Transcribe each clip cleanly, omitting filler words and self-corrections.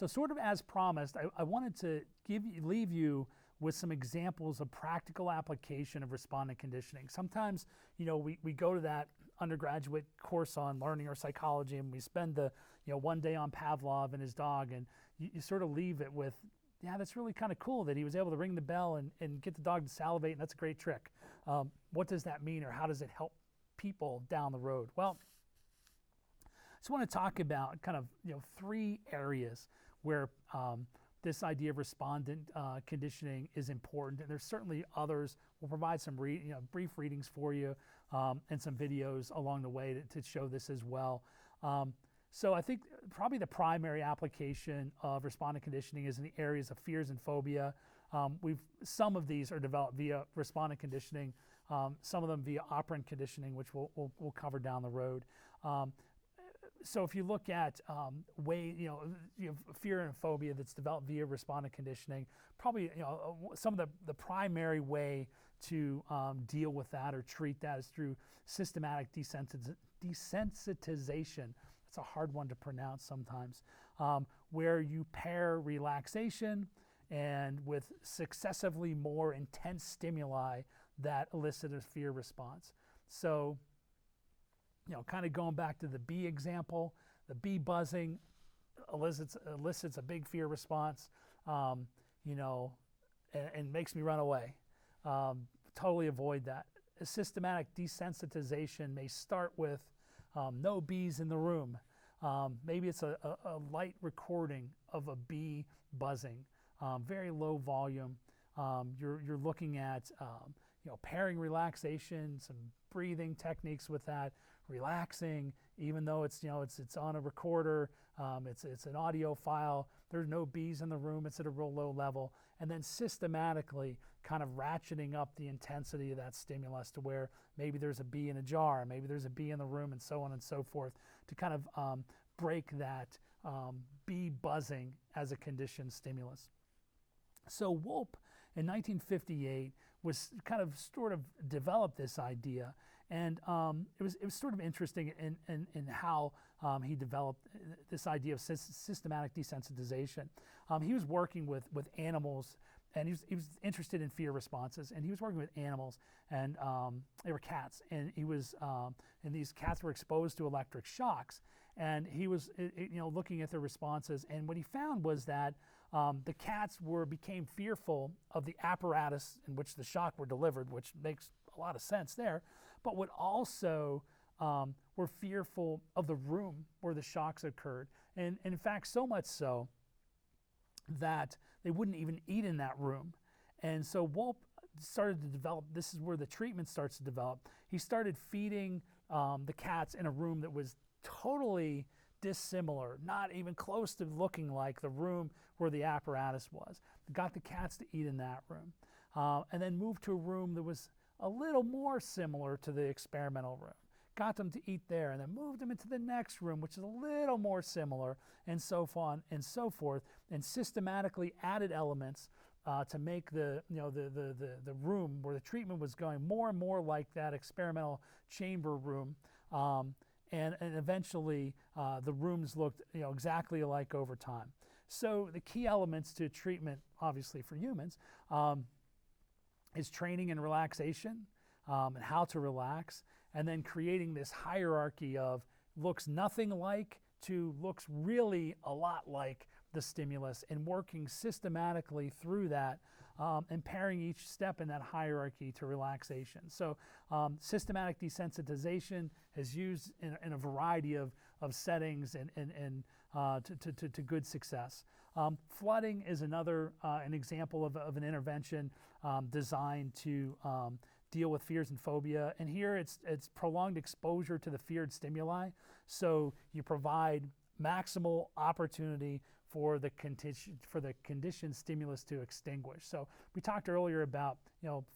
So sort of as promised, I wanted to leave you with some examples of practical application of respondent conditioning. Sometimes, we go to that undergraduate course on learning or psychology, and we spend the, one day on Pavlov and his dog, and you sort of leave it with, yeah, that's really kind of cool that he was able to ring the bell and get the dog to salivate, and that's a great trick. What does that mean, or how does it help people down the road? Well, I just want to talk about kind of 3 areas where this idea of respondent conditioning is important, and there's certainly others. We'll provide some brief readings for you and some videos along the way to show this as well. So I think probably the primary application of respondent conditioning is in the areas of fears and phobia. Some of these are developed via respondent conditioning, some of them via operant conditioning, which we'll cover down the road. So if you look at fear and phobia that's developed via respondent conditioning, probably some of the primary way to deal with that or treat that is through systematic desensitization. It's a hard one to pronounce sometimes, where you pair relaxation and with successively more intense stimuli that elicit a fear response. So, kind of going back to the bee example, the bee buzzing elicits a big fear response, and makes me run away. Totally avoid that. A systematic desensitization may start with no bees in the room. Maybe it's a light recording of a bee buzzing, very low volume. You're looking at pairing relaxation, some breathing techniques with that, relaxing, even though it's on a recorder, it's an audio file, there's no bees in the room, it's at a real low level, and then systematically kind of ratcheting up the intensity of that stimulus to where maybe there's a bee in a jar, maybe there's a bee in the room, and so on and so forth, to kind of break that bee buzzing as a conditioned stimulus. So Wolpe in 1958 was kind of sort of developed this idea, and it was sort of interesting in how he developed this idea of systematic desensitization. He was working with animals, and he was interested in fear responses, and he was working with animals, and they were cats, and and these cats were exposed to electric shocks, and he was looking at their responses, and what he found was that the cats became fearful of the apparatus in which the shock were delivered, which makes a lot of sense there, but would also were fearful of the room where the shocks occurred, and in fact so much so that they wouldn't even eat in that room. And so Wolpe started to develop, this is where the treatment starts to develop. He started feeding the cats in a room that was totally dissimilar, not even close to looking like the room where the apparatus was. Got the cats to eat in that room, and then moved to a room that was a little more similar to the experimental room. Got them to eat there, and then moved them into the next room, which is a little more similar, and so on and so forth, and systematically added elements to make the room where the treatment was going more and more like that experimental chamber room. And eventually the rooms looked exactly alike over time. So the key elements to treatment, obviously for humans, is training and relaxation, and how to relax, and then creating this hierarchy of looks nothing like to looks really a lot like the stimulus, and working systematically through that, and pairing each step in that hierarchy to relaxation. So systematic desensitization is used in a variety of settings and to good success. Flooding is another an example of an intervention designed to deal with fears and phobia, and here it's prolonged exposure to the feared stimuli. So you provide maximal opportunity for the conditioned stimulus to extinguish. So we talked earlier about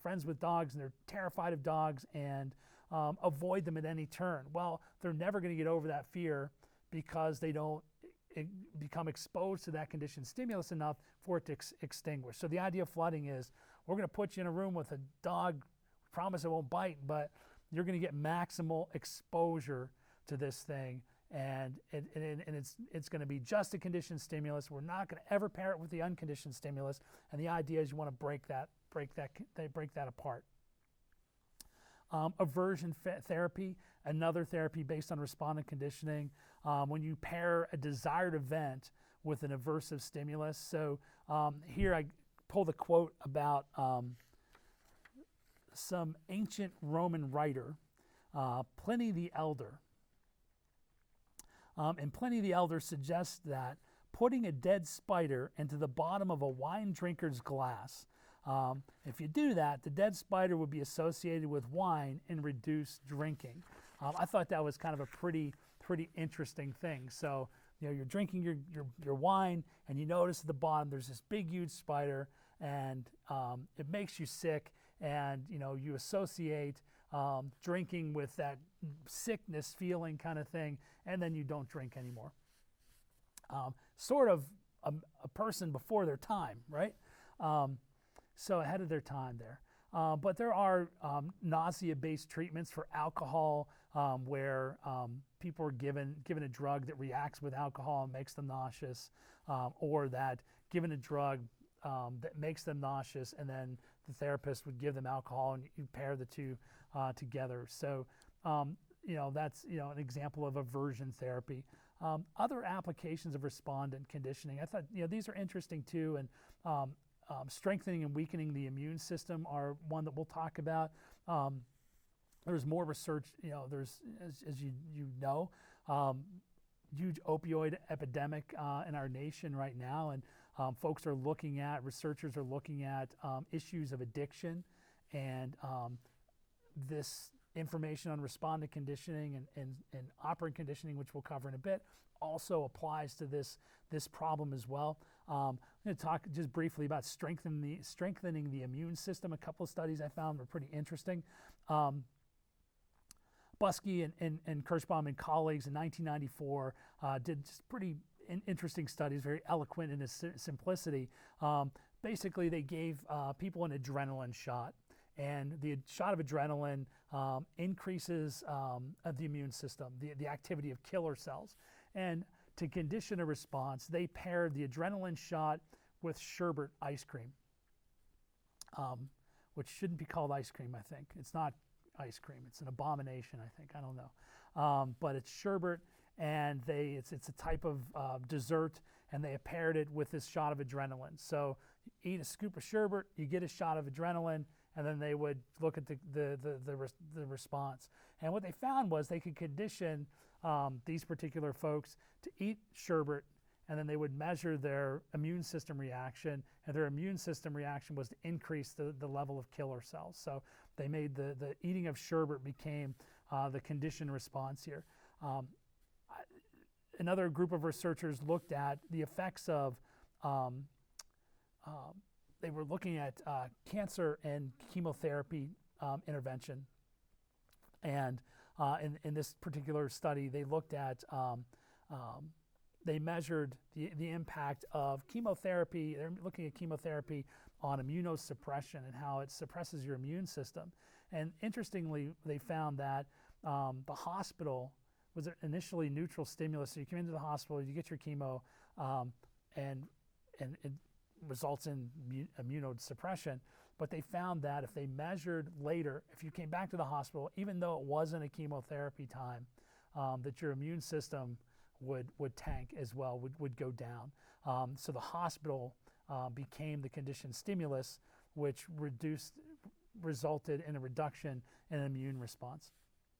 friends with dogs, and they're terrified of dogs and avoid them at any turn. Well, they're never going to get over that fear because they don't become exposed to that conditioned stimulus enough for it to extinguish. So the idea of flooding is, we're going to put you in a room with a dog, promise it won't bite, but you're going to get maximal exposure to this thing, and it's going to be just a conditioned stimulus. We're not going to ever pair it with the unconditioned stimulus, and the idea is you want to break that apart. Aversion therapy, another therapy based on respondent conditioning. When you pair a desired event with an aversive stimulus. So here I pulled a quote about some ancient Roman writer, Pliny the Elder. And Pliny the Elder suggests that putting a dead spider into the bottom of a wine drinker's glass, if you do that, the dead spider would be associated with wine and reduced drinking. I thought that was kind of a pretty interesting thing. So, you're drinking your wine, and you notice at the bottom there's this big, huge spider, and it makes you sick, and you associate drinking with that sickness feeling kind of thing, and then you don't drink anymore. Sort of a person before their time, right? So ahead of their time there. But there are nausea-based treatments for alcohol where people are given a drug that reacts with alcohol and makes them nauseous, or that given a drug that makes them nauseous, and then the therapist would give them alcohol, and you pair the two together. So that's an example of aversion therapy. Other applications of respondent conditioning, I thought these are interesting too, and strengthening and weakening the immune system are one that we'll talk about. There's more research, there's, as you know, huge opioid epidemic in our nation right now, and researchers are looking at issues of addiction, and this information on respondent conditioning and operant conditioning, which we'll cover in a bit, also applies to this problem as well. I'm going to talk just briefly about strengthening the immune system. A couple of studies I found were pretty interesting. Buskey and Kirschbaum and colleagues in 1994 did just pretty interesting studies, very eloquent in its simplicity. Basically, they gave people an adrenaline shot, and the shot of adrenaline increases the immune system, the activity of killer cells. And to condition a response, they paired the adrenaline shot with sherbet ice cream, which shouldn't be called ice cream, I think. It's not ice cream. It's an abomination, I think. I don't know. But it's sherbet, and it's a type of dessert, and they paired it with this shot of adrenaline. So you eat a scoop of sherbet, you get a shot of adrenaline, and then they would look at the response. And what they found was they could condition these particular folks to eat sherbet, and then they would measure their immune system reaction, and their immune system reaction was to increase the level of killer cells. So they made the eating of sherbet became the conditioned response here. Another group of researchers looked at the effects of they were looking at cancer and chemotherapy intervention. And in this particular study, they looked at, they measured the impact of chemotherapy. They're looking at chemotherapy on immunosuppression and how it suppresses your immune system. And interestingly, they found that the hospital was initially neutral stimulus. So you come into the hospital, you get your chemo, and it results in immunosuppression. But they found that if they measured later, if you came back to the hospital, even though it wasn't a chemotherapy time, that your immune system would tank as well, would go down. So the hospital became the conditioned stimulus, which resulted in a reduction in immune response.